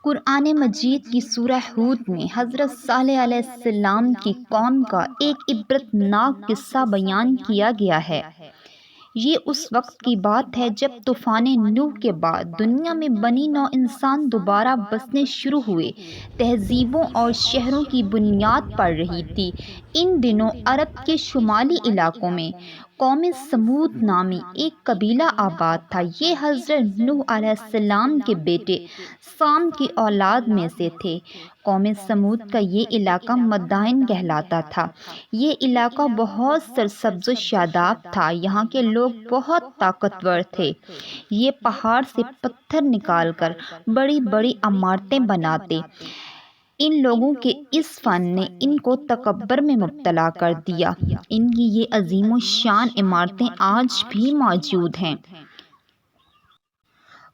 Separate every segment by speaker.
Speaker 1: قرآن مجید کی سورہ ہود میں حضرت صالح علیہ السلام کی قوم کا ایک عبرت ناک قصہ بیان کیا گیا ہے۔ یہ اس وقت کی بات ہے جب طوفان نوح کے بعد دنیا میں بنی نوع انسان دوبارہ بسنے شروع ہوئے، تہذیبوں اور شہروں کی بنیاد پڑ رہی تھی۔ ان دنوں عرب کے شمالی علاقوں میں قوم سمود نامی ایک قبیلہ آباد تھا۔ یہ حضرت نوح علیہ السلام کے بیٹے سام کی اولاد میں سے تھے۔ قوم سمود کا یہ علاقہ مدائن کہلاتا تھا۔ یہ علاقہ بہت سرسبز و شاداب تھا۔ یہاں کے لوگ بہت طاقتور تھے۔ یہ پہاڑ سے پتھر نکال کر بڑی بڑی عمارتیں بناتے۔ ان لوگوں کے اس فن نے ان کو تکبر میں مبتلا کر دیا۔ ان کی یہ عظیم الشان عمارتیں آج بھی موجود ہیں۔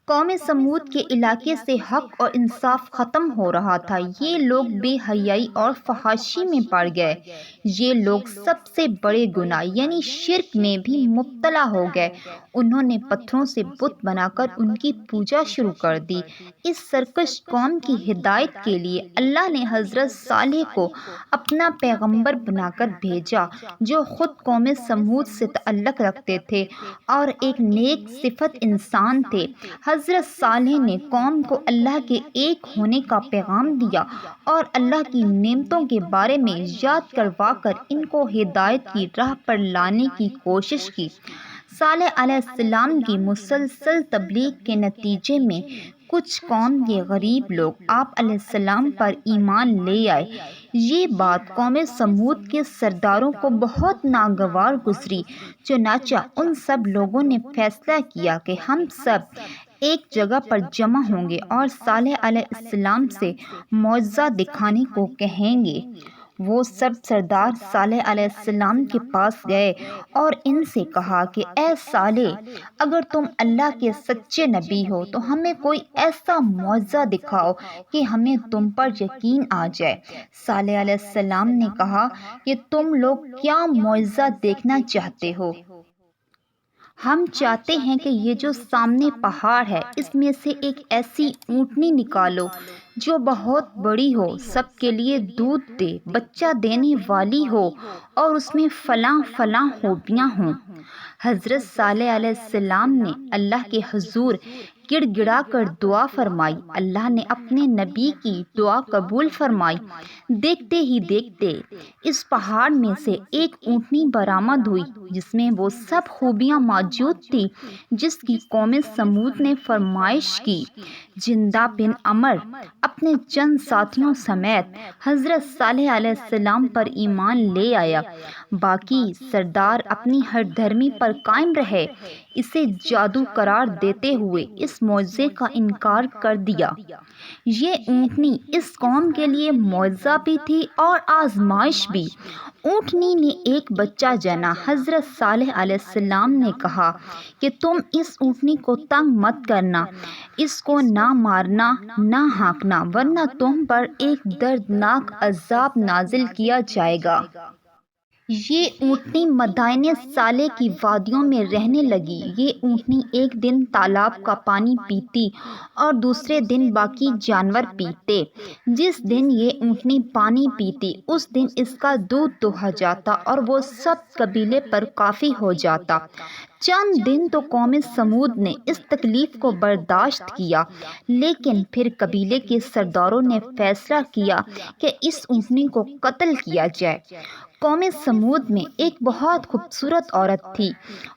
Speaker 1: قوم سمود کے علاقے سے حق اور انصاف ختم ہو رہا تھا۔ یہ لوگ بے حیائی اور فحاشی میں پڑ گئے۔ یہ لوگ سب سے بڑے گناہ یعنی شرک میں بھی مبتلا ہو گئے۔ انہوں نے پتھروں سے بت بنا کر ان کی پوجا شروع کر دی۔ اس سرکش قوم کی ہدایت کے لیے اللہ نے حضرت صالح کو اپنا پیغمبر بنا کر بھیجا، جو خود قوم سمود سے تعلق رکھتے تھے اور ایک نیک صفت انسان تھے۔ حضرت صالح نے قوم کو اللہ کے ایک ہونے کا پیغام دیا اور اللہ کی نعمتوں کے بارے میں یاد کروا کر ان کو ہدایت کی راہ پر لانے کی کوشش کی۔ صالح علیہ السلام کی مسلسل تبلیغ کے نتیجے میں کچھ قوم کے غریب لوگ آپ علیہ السلام پر ایمان لے آئے۔ یہ بات قوم سمود کے سرداروں کو بہت ناگوار گزری۔ چنانچہ ان سب لوگوں نے فیصلہ کیا کہ ہم سب ایک جگہ پر جمع ہوں گے اور صالح علیہ السلام سے معجزہ دکھانے کو کہیں گے۔ وہ سب سردار صالح علیہ السلام کے پاس گئے اور ان سے کہا کہ اے صالح، اگر تم اللہ کے سچے نبی ہو تو ہمیں کوئی ایسا معجزہ دکھاؤ کہ ہمیں تم پر یقین آ جائے۔ صالح علیہ السلام نے کہا کہ تم لوگ کیا معجزہ دیکھنا چاہتے ہو؟ ہم چاہتے ہیں کہ یہ جو سامنے پہاڑ ہے اس میں سے ایک ایسی اونٹنی نکالو جو بہت بڑی ہو، سب کے لیے دودھ دے، بچہ دینے والی ہو اور اس میں فلاں فلاں خوبیاں ہوں۔ حضرت صالح علیہ السلام نے اللہ کے حضور گڑ گڑا کر دعا فرمائی۔ اللہ نے اپنے نبی کی دعا قبول فرمائی۔ دیکھتے ہی دیکھتے اس پہاڑ میں سے ایک اونٹنی برآمد ہوئی جس میں وہ سب خوبیاں موجود تھیں جس کی قوم سمود نے فرمائش کی۔ جندہ بن عمر اپنے چند ساتھیوں سمیت حضرت صالح علیہ السلام پر ایمان لے آیا۔ باقی سردار اپنی ہر دھرمی پر قائم رہے۔ اسے جادو قرار دیتے ہوئے اس معجزے کا انکار کر دیا۔ یہ اونٹنی اس قوم کے لیے معجزہ بھی تھی اور آزمائش بھی۔ اونٹنی نے ایک بچہ جنا۔ حضرت صالح علیہ السلام نے کہا کہ تم اس اونٹنی کو تنگ مت کرنا، اس کو نہ مارنا نہ ہانکنا ورنہ تم پر ایک دردناک عذاب نازل کیا جائے گا۔ یہ اونٹنی مدائن صالح کی وادیوں میں رہنے لگی۔ یہ اونٹنی ایک دن تالاب کا پانی پیتی اور دوسرے دن باقی جانور پیتے۔ جس دن یہ اونٹنی پانی پیتی اس دن اس کا دودھ دوہا جاتا اور وہ سب قبیلے پر کافی ہو جاتا۔ چند دن تو قوم سمود نے اس تکلیف کو برداشت کیا، لیکن پھر قبیلے کے سرداروں نے فیصلہ کیا کہ اس اونٹنی کو قتل کیا جائے۔ قوم سمود میں ایک بہت خوبصورت عورت تھی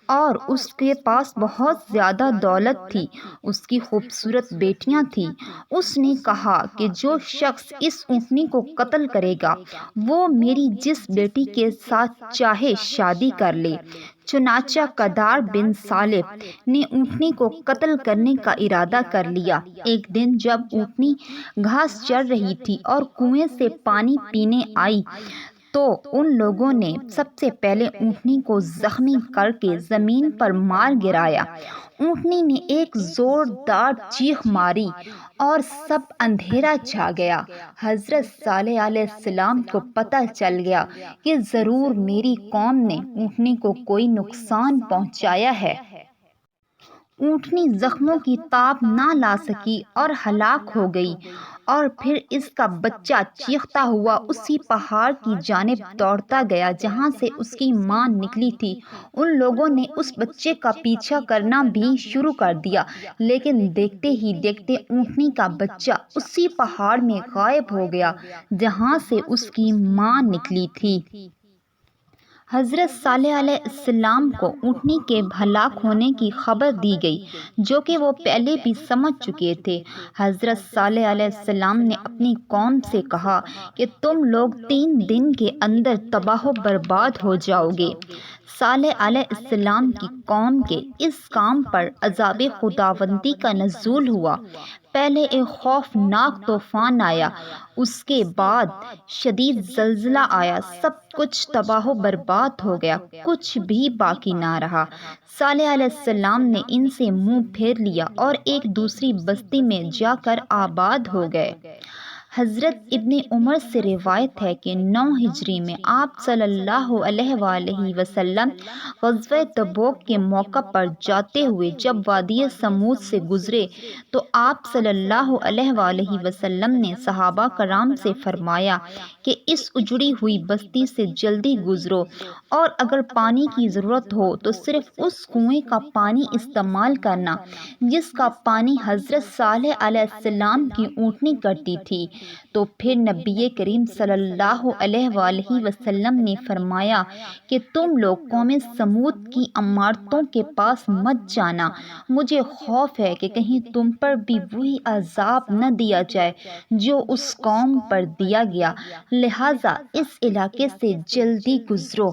Speaker 1: اور اس کے پاس بہت زیادہ دولت تھی۔ اس کی خوبصورت بیٹیاں تھیں۔ اس نے کہا کہ جو شخص اس اونٹنی کو قتل کرے گا وہ میری جس بیٹی کے ساتھ چاہے شادی کر لے۔ چنانچہ قدار بن صالف نے اونٹنی کو قتل کرنے کا ارادہ کر لیا۔ ایک دن جب اونٹنی گھاس چر رہی تھی اور کنویں سے پانی پینے آئی تو ان لوگوں نے سب سے پہلے اونٹنی کو زخمی کر کے زمین پر مار گرایا۔ اونٹنی نے ایک زوردار چیخ ماری اور سب اندھیرا چھا گیا۔ حضرت صالح علیہ السلام کو پتہ چل گیا کہ ضرور میری قوم نے اونٹنی کو کوئی نقصان پہنچایا ہے۔ اونٹنی زخموں کی تاب نہ لا سکی اور ہلاک ہو گئی، اور پھر اس کا بچہ چیختا ہوا اسی پہاڑ کی جانب دوڑتا گیا جہاں سے اس کی ماں نکلی تھی۔ ان لوگوں نے اس بچے کا پیچھا کرنا بھی شروع کر دیا، لیکن دیکھتے ہی دیکھتے اونٹنی کا بچہ اسی پہاڑ میں غائب ہو گیا جہاں سے اس کی ماں نکلی تھی۔ حضرت صالح علیہ السلام کو اونٹنی کے ہلاک ہونے کی خبر دی گئی، جو کہ وہ پہلے بھی سمجھ چکے تھے۔ حضرت صالح علیہ السلام نے اپنی قوم سے کہا کہ تم لوگ 3 دن کے اندر تباہ و برباد ہو جاؤ گے۔ صالح علیہ السلام کی قوم کے اس کام پر عذاب خداوندی کا نزول ہوا۔ پہلے ایک خوفناک طوفان آیا، اس کے بعد شدید زلزلہ آیا، سب کچھ تباہ و برباد ہو گیا، کچھ بھی باقی نہ رہا۔ صالح علیہ السلام نے ان سے منہ پھیر لیا اور ایک دوسری بستی میں جا کر آباد ہو گئے۔ حضرت ابن عمر سے روایت ہے کہ 9 ہجری میں آپ صلی اللہ علیہ وآلہ وسلم غزوہ تبوک کے موقع پر جاتے ہوئے جب وادی سمود سے گزرے تو آپ صلی اللہ علیہ وآلہ وسلم نے صحابہ کرام سے فرمایا کہ اس اجڑی ہوئی بستی سے جلدی گزرو، اور اگر پانی کی ضرورت ہو تو صرف اس کنویں کا پانی استعمال کرنا جس کا پانی حضرت صالح علیہ السلام کی اونٹنی کرتی تھی۔ تو پھر نبی کریم صلی اللہ علیہ وآلہ وسلم نے فرمایا کہ تم لوگ قوم سمود کی عمارتوں کے پاس مت جانا، مجھے خوف ہے کہ کہیں تم پر بھی وہی عذاب نہ دیا جائے جو اس قوم پر دیا گیا، لہٰذا اس علاقے سے جلدی گزرو۔